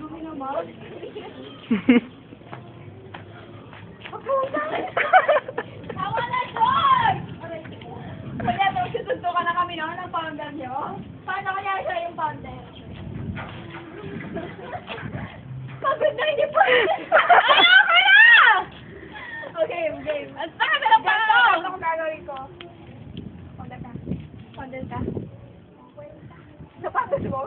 Kami naman. Tawa na, George! Kaya magsusuntukan na kami noon ng founder nyo. Paano kaya siya yung founder? Pagod na hindi po. Ayoko na! Okay, game. At saka na lang pa ito. Ito kung gagawin ko. Founder ka. Founder ka. Sapatos mo.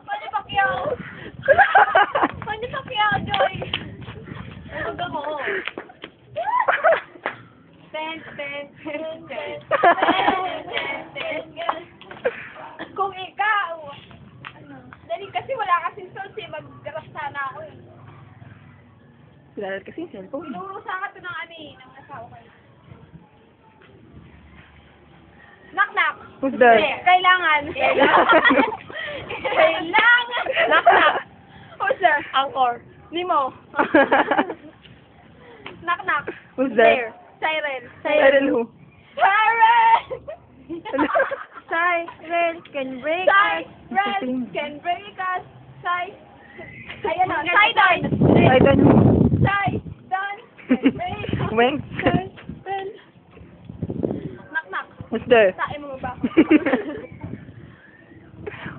Paano Pacquiao? Paano Pacquiao, Joy? Huwag ako. Ten. Kung ikaw, dali kasi wala kasing source eh, mag-graph sana ako eh. Silalat kasi yung cellphone. Pinurusa ka ito ng ng asawa ko. Knock. Who's there? Kailangan. Knock. Who's there? Angkor. Nemo. Knock. Who's there? Siren. Siren who? Siren! Siren can break Siren can break us. Ayan o. Sidon. Siren who? Sidon can break us. Weng? Siren. Knock. Who's there? Sain mo ba?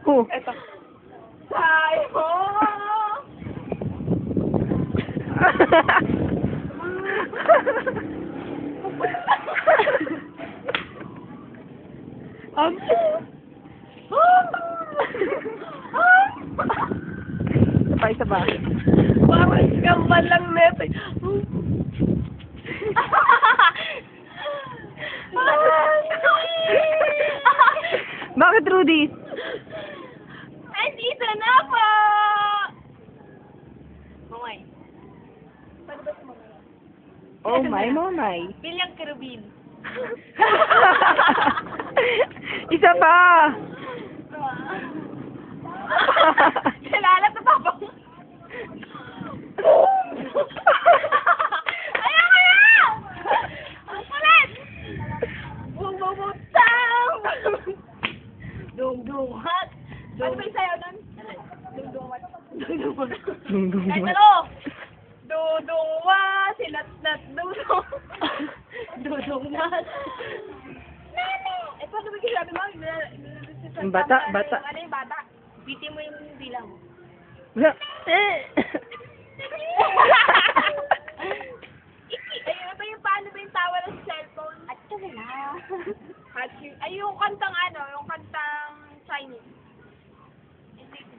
Who? Eto. Simon! Isa pa. Parang iskamban lang neto. Bakit Rudy? Andito na po! Mamay. Paano ba sumamay? Oh my. Bilyang kerubin. Isa pa! Kilala sa papa mo. Ayaw kaya! Ang kulit! Bumubutang! Dungdungat! Ano ba yung sayaw nun? Dungdungat. Kahit ano? Dudungwa, sinat-nat, dudung. Dudungmat. Nani! Eh, paano ba yung sabi mo? Yung bata. Ano yung bata? Bitin mo yung bilang. Ayun ba yung paano ba yung tawa ng cellphone? At kasi na. Ay, yung kantang yung kantang Chinese.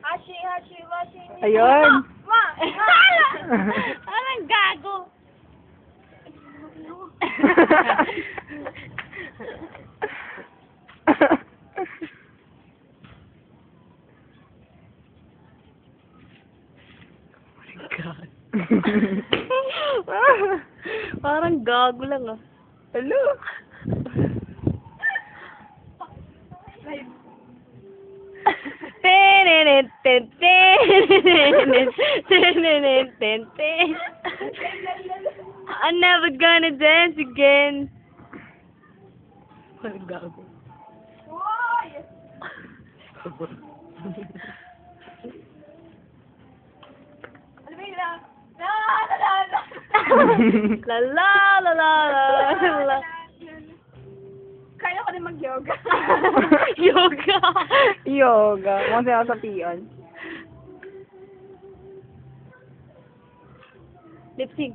Hashi, washi. Ayun. Ma! Anong gago? God. Parang gago lang ah. Hello? I'm never gonna dance again. Parang gago. Why? Ano ba yun na? La. Kaya ko din mag-yoga. Yoga. Kung sa'yo sa pion. Lip sync.